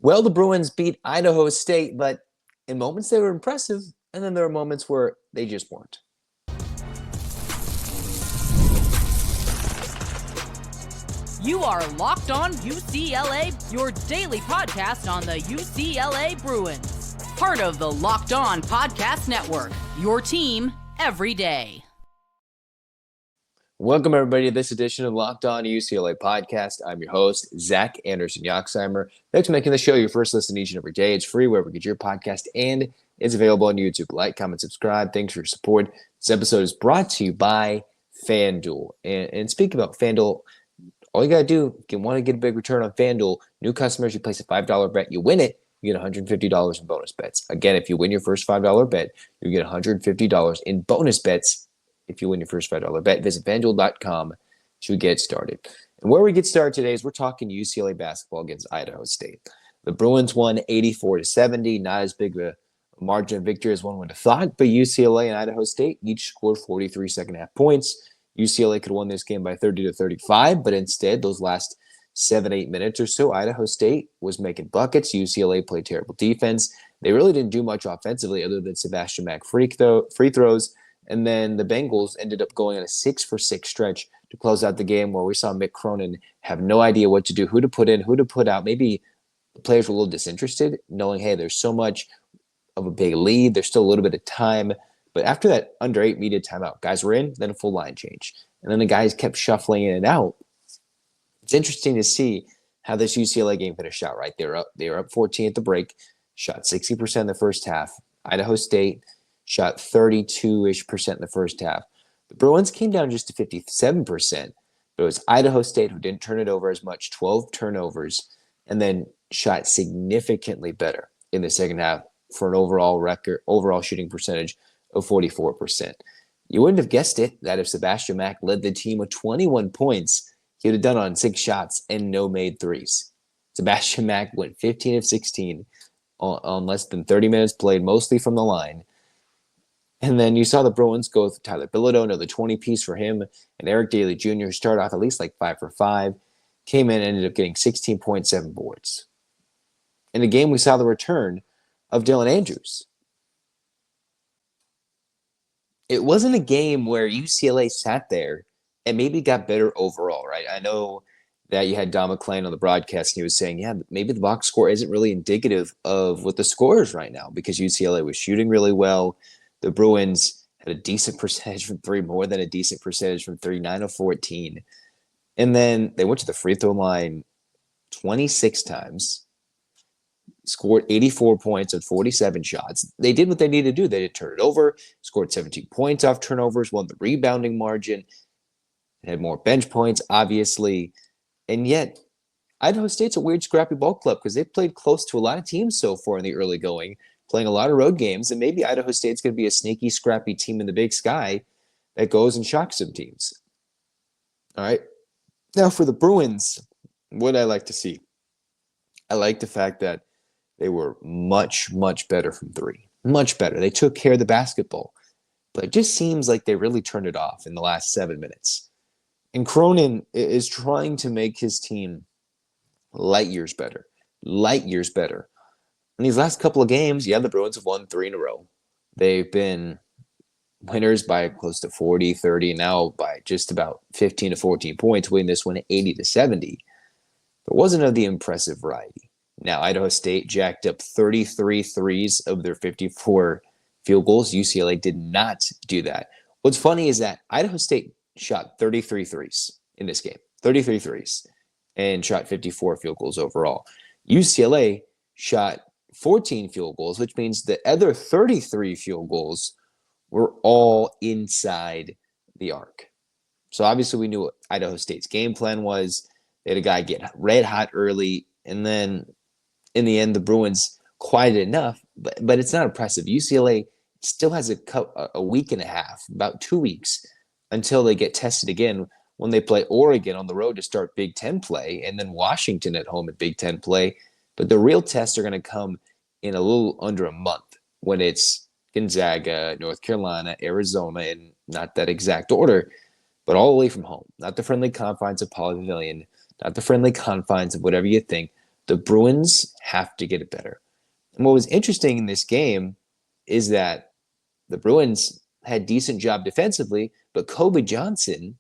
Well, the Bruins beat Idaho State, but in moments they were impressive, and then there were moments where they just weren't. You are Locked On UCLA, your daily podcast on the UCLA Bruins. Part of the Locked On Podcast Network, your team every day. Welcome, everybody, to this edition of Locked On UCLA Podcast. I'm your host, Zach Anderson-Yoxsimer. Thanks for making the show your first listen each and every day. It's free wherever you get your podcast, and it's available on YouTube. Like, comment, subscribe. Thanks for your support. This episode is brought to you by FanDuel. And speaking about FanDuel, all you got to do, if you want to get a big return on FanDuel, new customers, you place a $5 bet, you win it, you get $150 in bonus bets. Again, if you win your first $5 bet, you get $150 in bonus bets. If you win your first $5 bet, visit FanDuel.com to get started. And where we get started today is we're talking UCLA basketball against Idaho State. The Bruins won 84-70, not as big of a margin of victory as one would have thought, but UCLA and Idaho State each scored 43 second-half points. UCLA could have won this game by 30-35, but instead, those last 7-8 minutes or so, Idaho State was making buckets. UCLA played terrible defense. They really didn't do much offensively other than Sebastian Mack free throws. And then the Bengals ended up going on a 6-for-6 stretch to close out the game where we saw Mick Cronin have no idea what to do, who to put in, who to put out. Maybe the players were a little disinterested, knowing, hey, there's so much of a big lead. There's still a little bit of time. But after that under 8 media timeout, guys were in, then a full line change. And then the guys kept shuffling in and out. It's interesting to see how this UCLA game finished out, right? They were up 14 at the break, shot 60% in the first half. Idaho State shot 32-ish% in the first half. The Bruins came down just to 57%. But it was Idaho State who didn't turn it over as much, 12 turnovers, and then shot significantly better in the second half for an overall shooting percentage of 44%. You wouldn't have guessed it that if Sebastian Mack led the team with 21 points, he would have done on 6 shots and no made threes. Sebastian Mack went 15 of 16 on less than 30 minutes played, mostly from the line. And then you saw the Bruins go with Tyler Bilodeau, another 20-piece for him, and Eric Daly Jr., who started off at least like 5 for 5, came in and ended up getting 16.7 boards. In the game, we saw the return of Dylan Andrews. It wasn't a game where UCLA sat there and maybe got better overall, right? I know that you had Don McClain on the broadcast, and he was saying, yeah, maybe the box score isn't really indicative of what the score is right now because UCLA was shooting really well. The Bruins had a decent percentage from three, more than a decent percentage from three, 9 of 14. And then they went to the free throw line 26 times, scored 84 points on 47 shots. They did what they needed to do. They did turn it over, scored 17 points off turnovers, won the rebounding margin, had more bench points, obviously. And yet, Idaho State's a weird, scrappy ball club because they've played close to a lot of teams so far in the early going, playing a lot of road games, and maybe Idaho State's going to be a sneaky, scrappy team in the Big Sky that goes and shocks some teams. All right. Now, for the Bruins, what I like to see, I like the fact that they were much, much better from three. Much better. They took care of the basketball. But it just seems like they really turned it off in the last 7 minutes. And Cronin is trying to make his team light years better. Light years better. In these last couple of games, yeah, the Bruins have won 3 in a row. They've been winners by close to 40, 30, now by just about 15 to 14 points, winning this one 80-70. But it wasn't of the impressive variety. Now, Idaho State jacked up 33 threes of their 54 field goals. UCLA did not do that. What's funny is that Idaho State shot 33 threes in this game, 33 threes, and shot 54 field goals overall. UCLA shot 14 field goals, which means the other 33 field goals were all inside the arc. So obviously we knew what Idaho State's game plan was. They had a guy get red hot early, and then in the end the Bruins quieted enough, but it's not impressive. UCLA still has a week and a half, about 2 weeks, until they get tested again when they play Oregon on the road to start Big Ten play, and then Washington at home at Big Ten play. But the real tests are going to come in a little under a month when it's Gonzaga, North Carolina, Arizona, in not that exact order, but all the way from home. Not the friendly confines of Pauley Pavilion, not the friendly confines of whatever you think, The Bruins have to get it better. And what was interesting in this game is that the Bruins had decent job defensively, but Kobe Johnson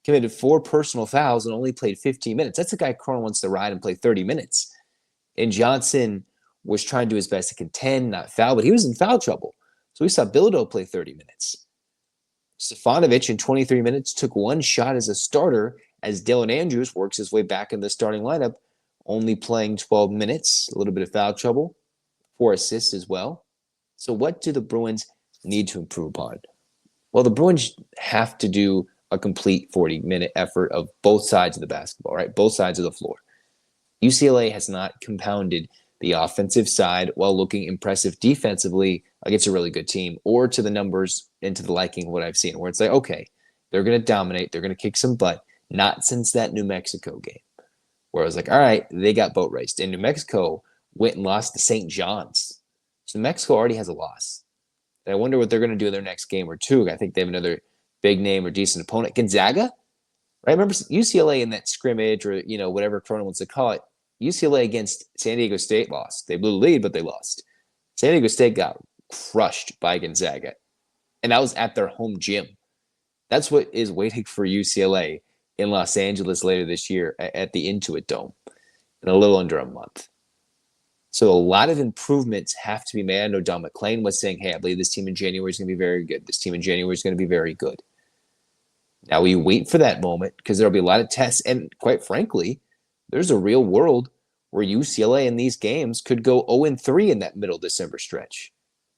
committed 4 personal fouls and only played 15 minutes. That's a guy Cronin wants to ride and play 30 minutes. And Johnson was trying to do his best to contend, not foul, but he was in foul trouble. So we saw Bilodeau play 30 minutes. Stefanovic in 23 minutes took 1 shot as a starter as Dylan Andrews works his way back in the starting lineup, only playing 12 minutes, a little bit of foul trouble, 4 assists as well. So what do the Bruins need to improve upon? Well, the Bruins have to do a complete 40-minute effort of both sides of the basketball, right? Both sides of the floor. UCLA has not compounded the offensive side while looking impressive defensively against a really good team, or to the numbers and to the liking of what I've seen, where it's like, okay, they're going to dominate, they're going to kick some butt. Not since that New Mexico game, where I was like, all right, they got boat raced. And New Mexico went and lost to St. John's. So New Mexico already has a loss. And I wonder what they're going to do in their next game or two. I think they have another big name or decent opponent. Gonzaga, right? Remember UCLA in that scrimmage, or whatever Cronin wants to call it. UCLA against San Diego State lost. They blew the lead, but they lost. San Diego State got crushed by Gonzaga, and that was at their home gym. That's what is waiting for UCLA in Los Angeles later this year at the Intuit Dome in a little under a month. So a lot of improvements have to be made. I know Don McClain was saying, hey, I believe this team in January is going to be very good. This team in January is going to be very good. Now we wait for that moment because there'll be a lot of tests. And quite frankly, there's a real world where UCLA in these games could go 0-3 in that middle December stretch.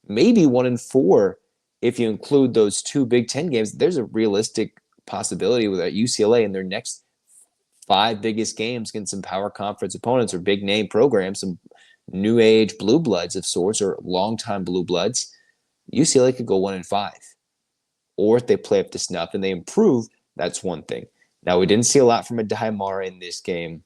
Maybe 1-4 if you include those 2 Big Ten games. There's a realistic possibility with UCLA in their next 5 biggest games against some power conference opponents or big name programs, some new age blue bloods of sorts or longtime blue bloods. UCLA could go 1-5. Or if they play up to snuff and they improve, that's one thing. Now, we didn't see a lot from Adai Mara in this game.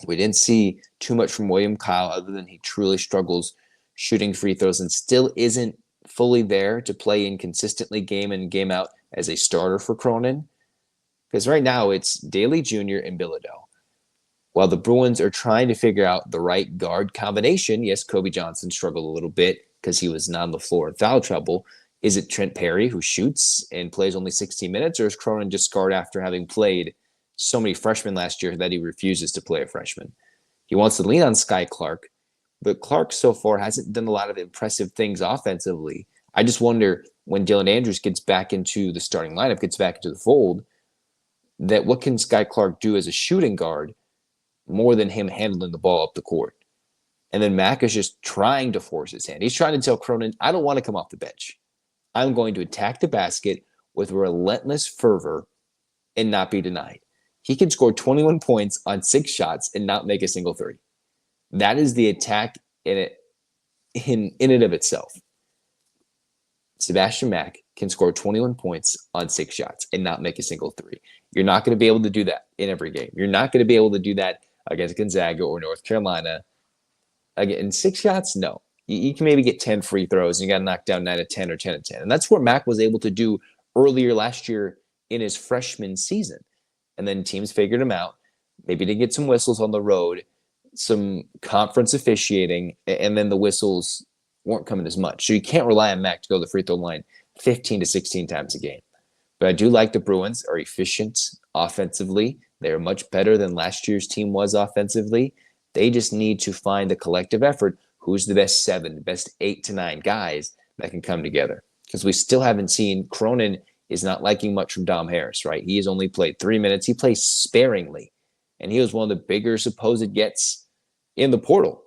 We didn't see too much from William Kyle, other than he truly struggles shooting free throws and still isn't fully there to play inconsistently game in, game out as a starter for Cronin. Because right now it's Daly Jr. and Bilodeau. While the Bruins are trying to figure out the right guard combination, yes, Kobe Johnson struggled a little bit because he was not on the floor in foul trouble. Is it Trent Perry who shoots and plays only 16 minutes, or is Cronin just scarred after having played so many freshmen last year that he refuses to play a freshman? He wants to lean on Sky Clark, but Clark so far hasn't done a lot of impressive things offensively. I just wonder when Dylan Andrews gets back into the starting lineup, gets back into the fold, that what can Sky Clark do as a shooting guard more than him handling the ball up the court? And then Mack is just trying to force his hand. He's trying to tell Cronin, I don't want to come off the bench. I'm going to attack the basket with relentless fervor and not be denied. He can score 21 points on 6 shots and not make a single three. That is the attack in it of itself. Sebastian Mack can score 21 points on 6 shots and not make a single three. You're not going to be able to do that in every game. You're not going to be able to do that against Gonzaga or North Carolina. Again, in 6 shots, no. You can maybe get 10 free throws, and you got to knock down 9 of 10 or 10 of 10. And that's what Mack was able to do earlier last year in his freshman season. And then teams figured him out. Maybe to get some whistles on the road, some conference officiating, and then the whistles weren't coming as much. So you can't rely on Mack to go to the free throw line 15 to 16 times a game. But I do like the Bruins are efficient offensively. They're much better than last year's team was offensively. They just need to find the collective effort. Who's the best 7, the best 8 to 9 guys that can come together? Because we still haven't seen. Cronin is not liking much from Dom Harris, right? He has only played 3 minutes. He plays sparingly. And he was one of the bigger supposed gets in the portal.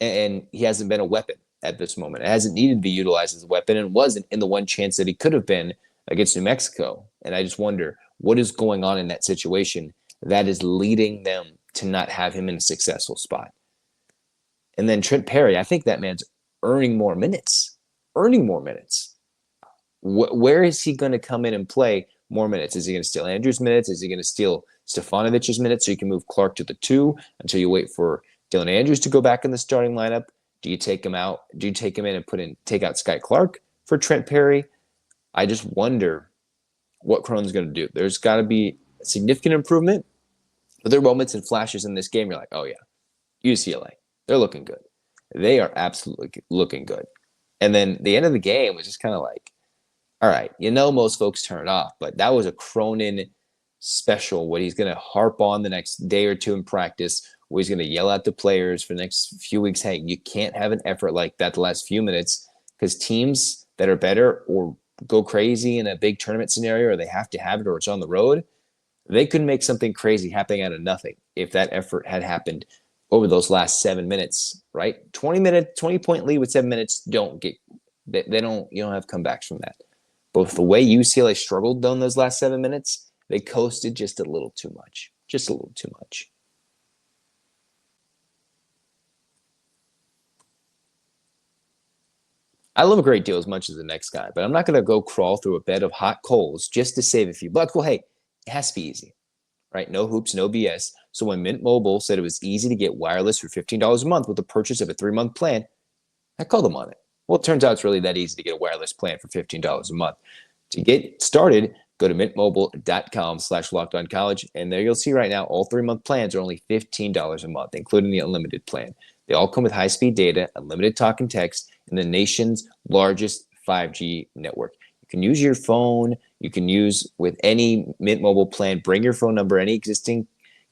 And he hasn't been a weapon at this moment. It hasn't needed to be utilized as a weapon, and wasn't in the one chance that he could have been against New Mexico. And I just wonder what is going on in that situation that is leading them to not have him in a successful spot. And then Trent Perry, I think that man's earning more minutes. Where is he going to come in and play more minutes? Is he going to steal Andrews' minutes? Is he going to steal Stefanovic's minutes so you can move Clark to the 2 until you wait for Dylan Andrews to go back in the starting lineup? Do you take him out? Do you take him in and take out Sky Clark for Trent Perry? I just wonder what Cronin's going to do. There's got to be a significant improvement, but there are moments and flashes in this game. You're like, oh yeah, UCLA. They're looking good. They are absolutely looking good. And then the end of the game was just kind of like, all right, most folks turn it off, but that was a Cronin special, what he's going to harp on the next day or two in practice, where he's going to yell at the players for the next few weeks, hey, you can't have an effort like that the last few minutes, because teams that are better or go crazy in a big tournament scenario, or they have to have it, or it's on the road, they could make something crazy happening out of nothing if that effort had happened over those last 7 minutes, right? 20-point lead with 7 minutes, you don't have comebacks from that. But with the way UCLA struggled though in those last 7 minutes, they coasted just a little too much. Just a little too much. I love a great deal as much as the next guy, but I'm not going to go crawl through a bed of hot coals just to save a few bucks. Well, hey, it has to be easy, right? No hoops, no BS. So when Mint Mobile said it was easy to get wireless for $15 a month with the purchase of a 3-month plan, I called them on it. Well, it turns out it's really that easy to get a wireless plan for $15 a month. To get started, go to mintmobile.com/lockedoncollege, and there you'll see right now all 3-month plans are only $15 a month, including the unlimited plan. They all come with high-speed data, unlimited talk and text, and the nation's largest 5G network. You can use your phone. You can use with any Mint Mobile plan. Bring your phone number, any existing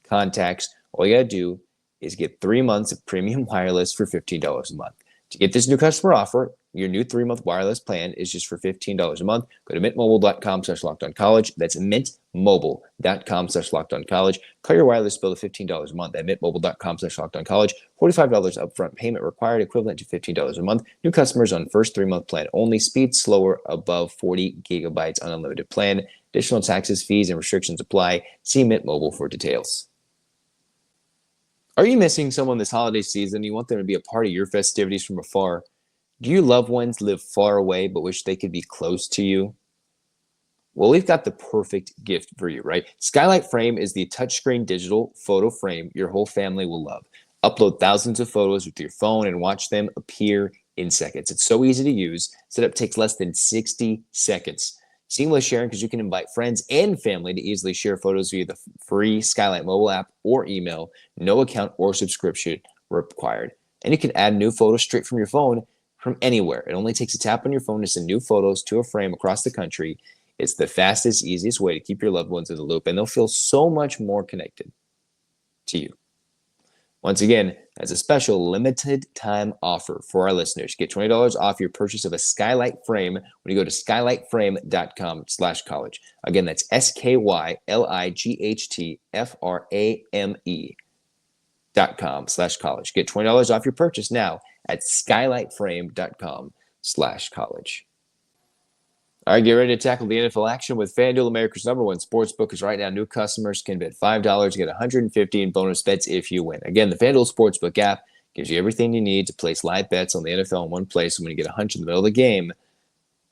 contacts. All you got to do is get 3 months of premium wireless for $15 a month. To get this new customer offer, your new 3-month wireless plan is just for $15 a month. Go to mintmobile.com/lockedoncollege. That's mintmobile.com/lockedoncollege. Clear your wireless bill to $15 a month at mintmobile.com/lockedoncollege. $45 upfront payment required, equivalent to $15 a month. New customers on first 3-month plan only. Speed slower above 40 gigabytes on unlimited plan. Additional taxes, fees, and restrictions apply. See Mint Mobile for details. Are you missing someone this holiday season? You want them to be a part of your festivities from afar? Do your loved ones live far away but wish they could be close to you? Well, we've got the perfect gift for you, right? Skylight Frame is the touchscreen digital photo frame your whole family will love. Upload thousands of photos with your phone and watch them appear in seconds. It's so easy to use. Setup takes less than 60 seconds. Seamless sharing because you can invite friends and family to easily share photos via the free Skylight mobile app or email. No account or subscription required. And you can add new photos straight from your phone from anywhere. It only takes a tap on your phone to send new photos to a frame across the country. It's the fastest, easiest way to keep your loved ones in the loop, and they'll feel so much more connected to you. Once again, as a special limited time offer for our listeners, get $20 off your purchase of a Skylight Frame when you go to skylightframe.com/college. Again, that's SKYLIGHTFRAME.com/college. Get $20 off your purchase now at skylightframe.com/college. All right, get ready to tackle the NFL action with FanDuel, America's #1 sportsbook, because right now new customers can bet $5 to get $150 in bonus bets if you win. Again, the FanDuel Sportsbook app gives you everything you need to place live bets on the NFL in one place. And when you get a hunch in the middle of the game,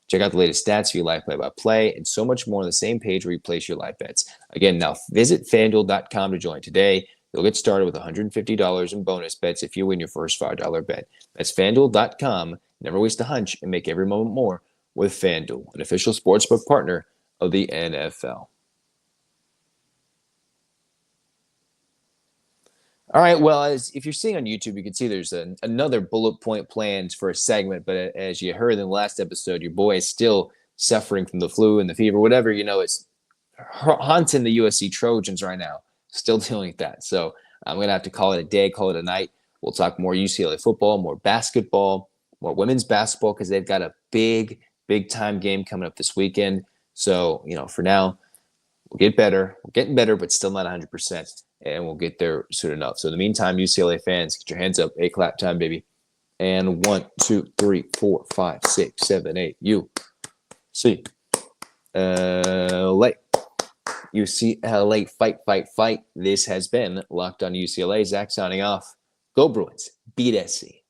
check out the latest stats, view live play-by-play, and so much more on the same page where you place your live bets. Again, now visit FanDuel.com to join today. You'll get started with $150 in bonus bets if you win your first $5 bet. That's FanDuel.com. Never waste a hunch and make every moment more with FanDuel, an official sportsbook partner of the NFL. All right, well, if you're seeing on YouTube, you can see there's another bullet point planned for a segment, but as you heard in the last episode, your boy is still suffering from the flu and the fever, whatever, it's haunting the USC Trojans right now, still dealing with that. So I'm going to have to call it a day, call it a night. We'll talk more UCLA football, more basketball, more women's basketball, because they've got a big time game coming up this weekend. So, for now, we'll get better. We're getting better, but still not 100%. And we'll get there soon enough. So in the meantime, UCLA fans, get your hands up. A clap time, baby. And 1, 2, 3, 4, 5, 6, 7, 8. UCLA. UCLA, fight. This has been Locked on UCLA. Zach signing off. Go Bruins. Beat SC.